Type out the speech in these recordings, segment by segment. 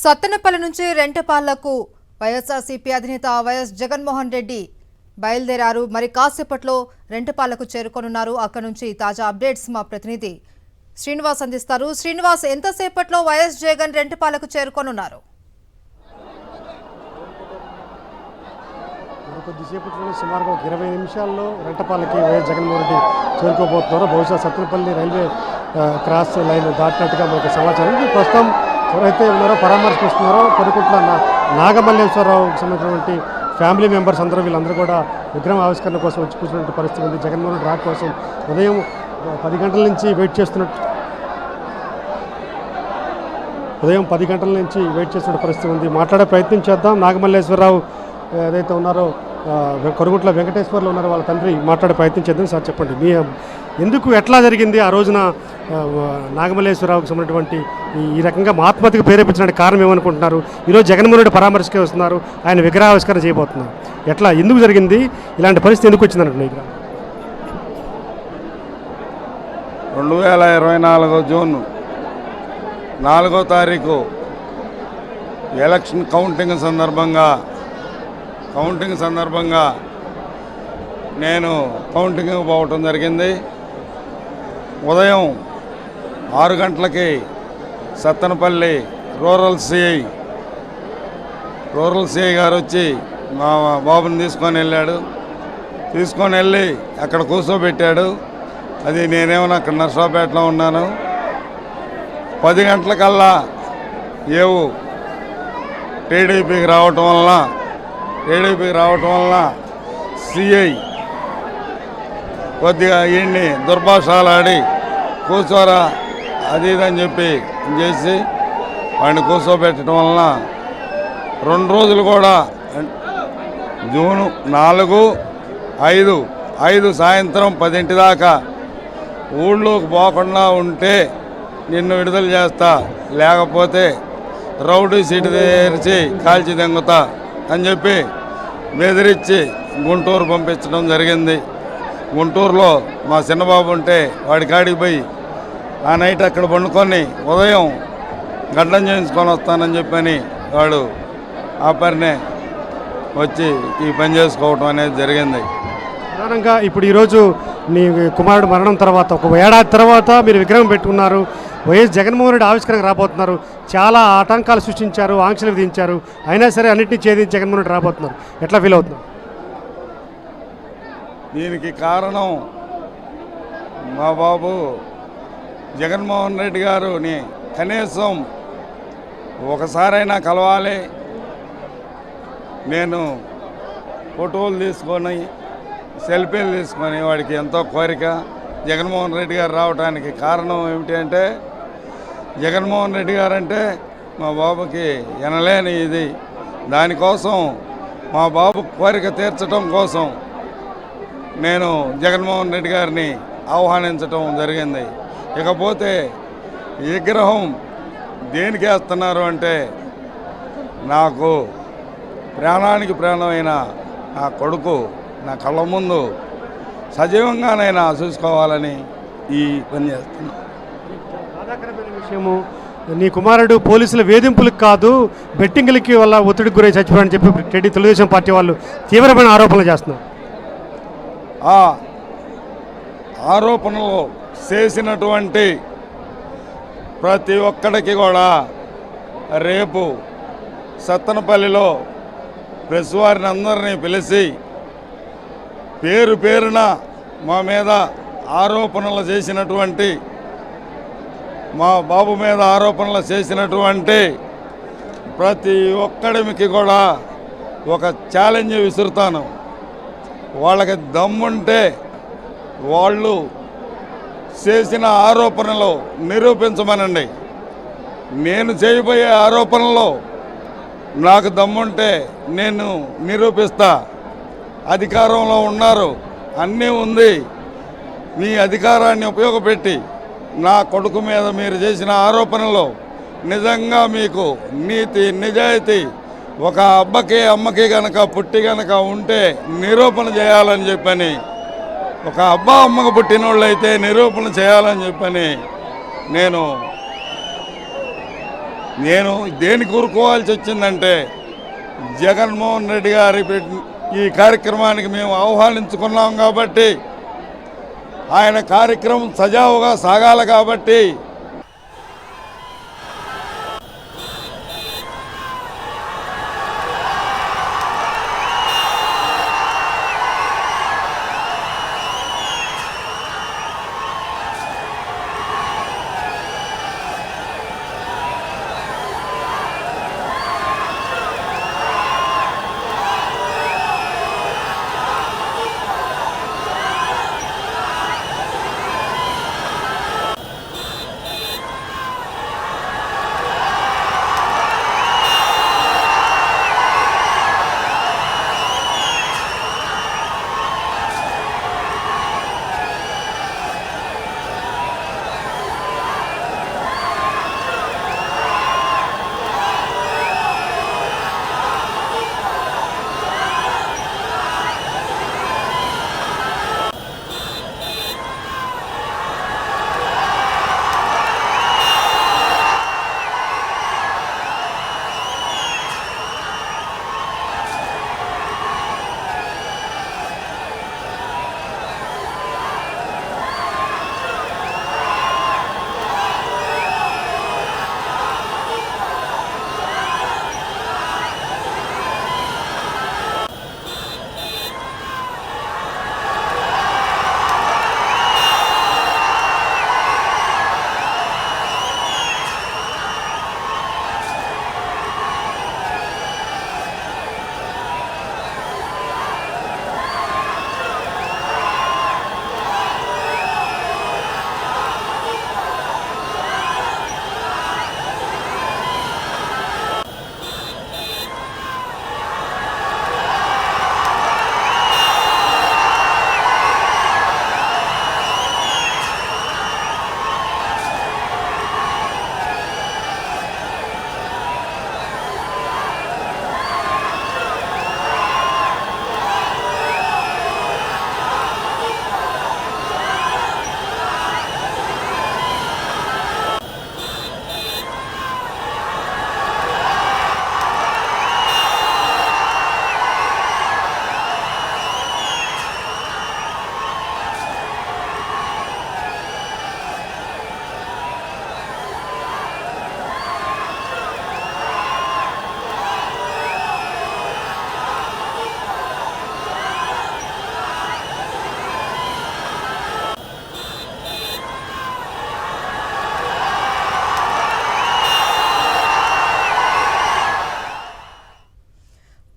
సత్తెనపల్లి నుంచి రెంటపాళ్లకు వైఎస్ఆర్సీపీ అధినేత వైఎస్ జగన్మోహన్ రెడ్డి బయలుదేరారు. మరి కాసేపట్లో రెంటపాళ్లకు చేరుకోనున్నారు. అక్కడి నుంచి తాజా అప్డేట్స్ మా ప్రతినిధి శ్రీనివాస్ అందిస్తారు. శ్రీనివాస్, ఎంతసేపట్లో వైఎస్ జగన్ రెంటపాళ్లకు చేరుకోనున్నారు? కొద్దిసేపట్లోనే సుమారుగా 20 నిమిషాల్లో రెంటపాలకి వైఎస్ జగన్మోహన్ రెడ్డి చేరుకోబోతున్నారు. బహుశా సత్తెనపల్లి రైల్వే క్రాస్ లైన్ దాటినట్టుగా మనకు సమాచారం. ప్రస్తుతం ఎవరైతే ఉన్నారో పరామర్శిస్తున్నారో కొరుకుట్ల నాగమల్లేశ్వరరావుకి సంబంధించినటువంటి ఫ్యామిలీ మెంబర్స్ అందరూ వీళ్ళందరూ కూడా విగ్రహం ఆవిష్కరణ కోసం వచ్చి కూర్చున్నటువంటి పరిస్థితి ఉంది. జగన్మోహన్ రెడ్డి రాక కోసం ఉదయం 10 గంటల నుంచి వెయిట్ చేస్తున్న పరిస్థితి ఉంది. మాట్లాడే ప్రయత్నం చేద్దాం. నాగమల్లేశ్వరరావు ఏదైతే ఉన్నారో కొరుగుట్ల వెంకటేశ్వర్లు ఉన్నారో వాళ్ళ తండ్రి మాట్లాడే ప్రయత్నం చేద్దాం. సార్ చెప్పండి, మీ ఎందుకు ఎట్లా జరిగింది ఆ రోజున నాగమల్లేశ్వరరావుకి సంబంధించినటువంటి ఈ రకంగా ఆత్మహత్యకు ప్రేరేపించడానికి కారణం ఏమనుకుంటున్నారు? ఈరోజు జగన్మోహన్ రెడ్డి పరామర్శకే వస్తున్నారు, ఆయన విగ్రహావిష్కరణ చేయబోతున్నారు. ఎట్లా ఎందుకు జరిగింది, ఇలాంటి పరిస్థితి ఎందుకు వచ్చిందంటే? 2024 జూన్ 4వ తారీఖు ఎలక్షన్ కౌంటింగ్ సందర్భంగా నేను కౌంటింగ్ పోవటం జరిగింది. ఉదయం 6 గంటలకి సత్తెనపల్లి రూరల్ సిఐ గారు వచ్చి మా బాబుని తీసుకొని వెళ్ళి అక్కడ కూర్చోబెట్టాడు. అది నేనేమన్నా అక్కడ నర్సాపేటలో ఉన్నాను. 10 గంటలకల్లా టీడీపీకి రావటం వలన సిఐ కొద్దిగా ఈయన్ని దుర్భాషలాడి కూర్చోరా అది ఇదని చెప్పి చేసి వాడిని కూర్చోబెట్టడం వలన 2 రోజులు కూడా జూన్ 4, 5 సాయంత్రం 10 దాకా ఊళ్ళోకి పోకుండా ఉంటే నిన్ను విడుదల చేస్తా, లేకపోతే రౌడీ సీటు తెరిచి కాల్చి దెంగుతా అని చెప్పి బెదిరించి గుంటూరు పంపించడం జరిగింది. గుంటూరులో మా చిన్నబాబు ఉంటే వాడి కాడికి పోయి ఆ నైట్ అక్కడ పండుకొని ఉదయం గడ్డం చేయించుకొని వస్తానని చెప్పని వాడు ఆ పరినే వచ్చి ఈ పని చేసుకోవటం అనేది జరిగింది. ప్రధానంగా ఇప్పుడు ఈరోజు నీ కుమారుడు మరణం తర్వాత 1 ఏడాది తర్వాత మీరు విగ్రహం పెట్టుకున్నారు. వైఎస్ జగన్మోహన్ రెడ్డి ఆవిష్కరణకు రాబోతున్నారు. చాలా ఆటంకాలు సృష్టించారు, ఆంక్షలు విధించారు. అయినా సరే అన్నింటినీ ఛేదించి జగన్మోహన్ రెడ్డి రాబోతున్నారు. ఎట్లా ఫీల్ అవుతున్నారు? దీనికి కారణం మా బాబు జగన్మోహన్ రెడ్డి గారుని కనీసం ఒకసారైనా కలవాలి. నేను ఫోటోలు తీసుకొని సెల్ఫీలు తీసుకొని వాడికి ఎంతో కోరిక. జగన్మోహన్ రెడ్డి గారు రావడానికి కారణం ఏమిటి అంటే, జగన్మోహన్ రెడ్డి గారు అంటే మా బాబుకి ఎనలేని ఇది. దానికోసం మా బాబు కోరిక తీర్చడం కోసం నేను జగన్మోహన్ రెడ్డి గారిని ఆహ్వానించడం జరిగింది. ఇకపోతే విగ్రహం దేనికి వేస్తున్నారు అంటే, నాకు ప్రాణానికి ప్రాణమైన నా కొడుకు నా కళ్ళ ముందు సజీవంగానైనా చూసుకోవాలని ఈ పని చేస్తున్నాను. బాధాకరమైన విషయము, నీ కుమారుడు పోలీసుల వేధింపులకు కాదు బెట్టింగ్లకి వల్ల ఒత్తిడికి గురై చచ్చిపోయాడని చెప్పి తెలుగుదేశం పార్టీ వాళ్ళు తీవ్రమైన ఆరోపణలు చేస్తున్నారు. ఆ ఆరోపణలు చేసినటువంటి ప్రతి ఒక్కడికి కూడా రేపు సత్తెనపల్లిలో ప్రెస్ వారిని అందరినీ పిలిచి పేరున మా మీద ఆరోపణలు చేసినటువంటి, మా బాబు మీద ఆరోపణలు చేసినటువంటి ప్రతి ఒక్కడికి కూడా ఒక ఛాలెంజ్ విసురుతాను. వాళ్ళకి దమ్ముంటే వాళ్ళు చేసిన ఆరోపణలు నిరూపించమనండి. నేను చేయబోయే ఆరోపణలో నాకు దమ్ముంటే నేను నిరూపిస్తా. అధికారంలో ఉన్నారు, అన్నీ ఉంది. మీ అధికారాన్ని ఉపయోగపెట్టి నా కొడుకు మీద మీరు చేసిన ఆరోపణలో నిజంగా మీకు నీతి నిజాయితీ ఒక అమ్మకి కనుక పుట్టి కనుక ఉంటే నిరూపణ చేయాలని చెప్పని, ఒక అమ్మకు పుట్టిన వాళ్ళు అయితే నిరూపణ చేయాలని చెప్పని నేను నేను దేనికి ఊరుకోవాల్సి వచ్చిందంటే జగన్మోహన్ రెడ్డి గారి ఈ కార్యక్రమానికి మేము ఆహ్వానించుకున్నాం కాబట్టి, ఆయన కార్యక్రమం సజావుగా సాగాలి కాబట్టి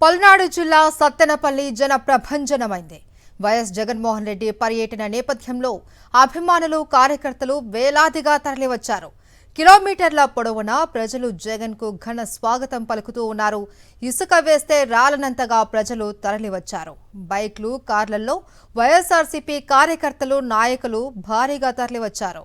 పల్నాడు జిల్లా సత్తెనపల్లి జన ప్రభంజనమైంది. వైఎస్ జగన్మోహన్ రెడ్డి పర్యటన నేపథ్యంలో అభిమానులు, కార్యకర్తలు వేలాదిగా తరలివచ్చారు. కిలోమీటర్ల పొడవునా ప్రజలు జగన్ కు ఘన స్వాగతం పలుకుతూ ఉన్నారు. ఇసుక వేస్తే రాలనంతగా ప్రజలు తరలివచ్చారు. బైక్లు, కార్లలో వైఎస్ఆర్సీపీ కార్యకర్తలు, నాయకులు భారీగా తరలివచ్చారు.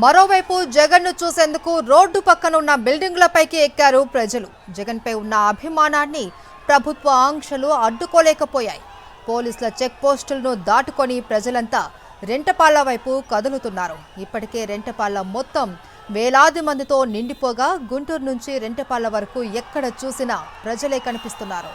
మరోవైపు జగన్ ను చూసేందుకు రోడ్డు పక్కన ఉన్న బిల్డింగులపైకి ఎక్కారు ప్రజలు. జగన్ పై ఉన్న అభిమానాన్ని ప్రభుత్వ ఆంక్షలు అడ్డుకోలేకపోయాయి. పోలీసుల చెక్ పోస్టులను దాటుకొని ప్రజలంతా రెంటపాళ్ల వైపు కదులుతున్నారు. ఇప్పటికే రెంటపాళ్ల మొత్తం వేలాది మందితో నిండిపోగా గుంటూరు నుంచి రెంటపాళ్ల వరకు ఎక్కడ చూసినా ప్రజలే కనిపిస్తున్నారు.